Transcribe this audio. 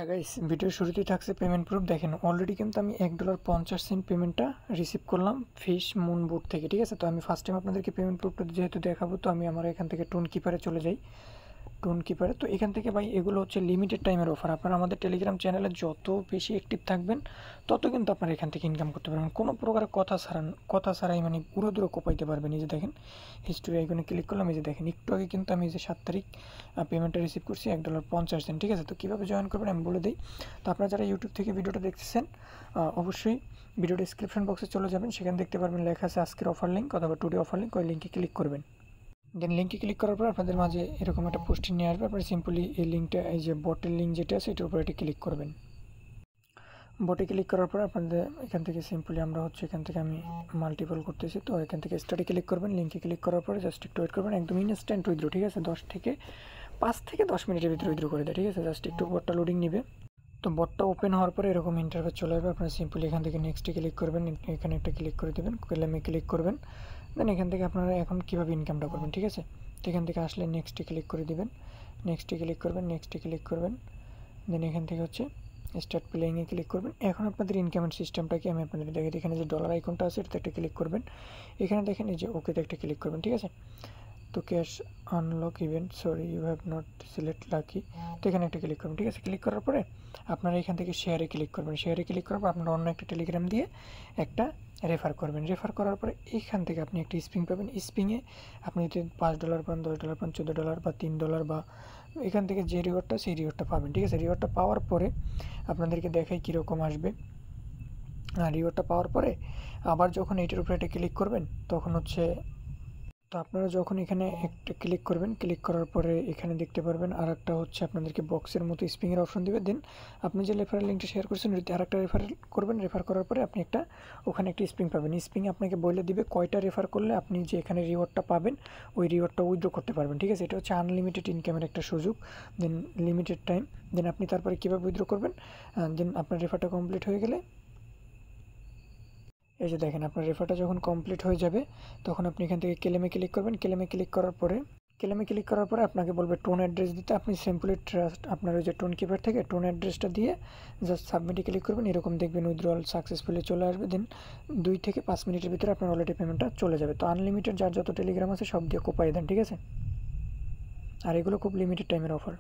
Guys ভিডিওর শুরুতেই থাকছে পেমেন্ট প্রুফ। দেখেন অলরেডি কিন্তু আমি $1.50 পেমেন্টটা রিসিভ করলাম ফিশ মুন বুট থেকে। ঠিক আছে, তো আমি ফার্স্ট টাইম আপনাদেরকে পেমেন্ট প্রুফটা যেহেতু দেখাবো, তো আমি আমার এখান থেকে টোন কিপারে চলে যাই। টোন কিপারে তো এখান থেকে ভাই এগুলো হচ্ছে লিমিটেড টাইমের অফার। আপনারা আমাদের টেলিগ্রাম চ্যানেলে যত বেশি অ্যাক্টিভ থাকবেন তত কিন্তু আপনারা এখান থেকে ইনকাম করতে পারবেন কোনো প্রকারের কথা ছাড়াই, মানে পুরো দূরে কোপাইতে পারবেন। এই যে দেখেন হিস্টোরি আইকনে ক্লিক করলাম, এই যে দেখেন একটু আগে কিন্তু আমি এই যে 7 তারিখ পেমেন্টটা রিসিভ করছি $1.50। ঠিক আছে, তো কীভাবে জয়েন করবেন আমি বলে দিই। তো আপনারা যারা ইউটিউব থেকে ভিডিওটা দেখতেছেন অবশ্যই ভিডিও ডিসক্রিপশন বক্সে চলে যাবেন, সেখানে দেখতে পারবেন লেখা আছে আজকের অফার লিঙ্ক অথবা টুডে অফার লিঙ্ক। ওই লিঙ্কে ক্লিক করবেন। দেন লিঙ্কে ক্লিক করার পর আপনাদের মাঝে এরকম একটা পোস্টিং নিয়ে আসবে। আপনারা সিম্পলি এই লিঙ্কটা, এই যে বটের লিঙ্ক যেটা আছে এটার উপরে এটা ক্লিক করবেন। বটে ক্লিক করার পর আপনাদের এখান থেকে সিম্পলি আমরা হচ্ছে এখান থেকে আমি মাল্টিপল করতেছি, তো এখান থেকে স্টাডি ক্লিক করবেন। লিঙ্কে ক্লিক করার পরে জাস্ট একটু ওয়েট করবেন, একদম ইনস্ট্যান্ট উইথড্রো। ঠিক আছে, 5 থেকে 10 মিনিটের ভিতরে উইথড্রো করে দেয়। ঠিক আছে, জাস্ট একটু বটটা লোডিং নেবে। তো বটটা ওপেন হওয়ার পরে এরকম ইন্টারফেস চলে আসবে। আপনারা সিম্পলি এখান থেকে নেক্সটে ক্লিক করবেন, এখানে একটা ক্লিক করে দেবেন, ক্লেমে ক্লিক করবেন। দেন এখান থেকে আপনারা এখন কীভাবে ইনকামটা করবেন। ঠিক আছে, তো এখান থেকে আসলে নেক্সটে ক্লিক করে দেবেন, নেক্সটে ক্লিক করবেন, নেক্সটে ক্লিক করবেন। দেন এখান থেকে হচ্ছে স্টার্ট প্লেইংয়ে ক্লিক করবেন। এখন আপনাদের ইনকামের সিস্টেমটা কি আমি আপনাদের দেখি। এখানে যে ডলার আইকনটা আছে এটাতে একটা ক্লিক করবেন। এখানে দেখেন এই যে ওকেতে একটা ক্লিক করবেন। ঠিক আছে, তো cash unlock event, sorry you have not select lucky, তো এখানে একটা ক্লিক করবেন। ঠিক আছে, ক্লিক করার পরে আপনারা এখান থেকে শেয়ারে ক্লিক করবেন। শেয়ারে ক্লিক করার পর আপনারা অন্য একটা টেলিগ্রাম দিয়ে একটা রেফার করবেন। রেফার করার পরে এখান থেকে আপনি একটা স্পিং পাবেন। স্পিংয়ে আপনি যদি $5 পান, $10 পান, $14 বা $3 বা এখান থেকে যে রিওয়ার্ডটা সেই রিওয়ার্ডটা পাবেন। ঠিক আছে, রিওয়ার্ডটা পাওয়ার পরে আপনাদেরকে দেখাই কীরকম আসবে। আর রিওয়ার্ডটা পাওয়ার পরে আবার যখন এইটার উপরে একটা ক্লিক করবেন তখন হচ্ছে, তো আপনারা যখন এখানে একটা ক্লিক করবেন, ক্লিক করার পরে এখানে দেখতে পারবেন আর একটা হচ্ছে আপনাদেরকে বক্সের মতো স্প্রিংয়ের অপশন দেবে। দেন আপনি যে রেফারেল লিঙ্কটা শেয়ার করছেন ওইটা আর একটা রেফারেল করবেন। রেফার করার পরে আপনি একটা ওখানে একটা স্প্রিং পাবেন। স্প্রিং আপনাকে বলে দিবে কয়টা রেফার করলে আপনি যে এখানে রিওয়ার্ডটা পাবেন ওই রিওয়ার্ডটা উইথড্র করতে পারবেন। ঠিক আছে, এটা হচ্ছে আনলিমিটেড ইনকামের একটা সুযোগ। দেন লিমিটেড টাইম। দেন আপনি তারপরে কীভাবে উইথড্র করবেন, দেন আপনার রেফারটা কমপ্লিট হয়ে গেলে এই যে দেখেন আপনার রেফারটা যখন কমপ্লিট হয়ে যাবে তখন আপনি এখান থেকে ক্লেমে ক্লিক করবেন। ক্লেমে ক্লিক করার পরে আপনাকে বলবে টোন অ্যাড্রেস দিতে। আপনি সিম্পলি ট্রাস্ট আপনার ওই যে টোন কিপার থেকে টোন অ্যাড্রেসটা দিয়ে জাস্ট সাবমিটে ক্লিক করবেন। এরকম দেখবেন উইথড্রয়াল সাকসেসফুলি চলে আসবে। দেন 2 থেকে 5 মিনিটের ভিতরে আপনার অলরেডি পেমেন্টটা চলে যাবে। তো আনলিমিটেড যার যত টেলিগ্রাম আছে সব দিয়ে কোপাই দেন। ঠিক আছে, আর এগুলো খুব লিমিটেড টাইমের অফার।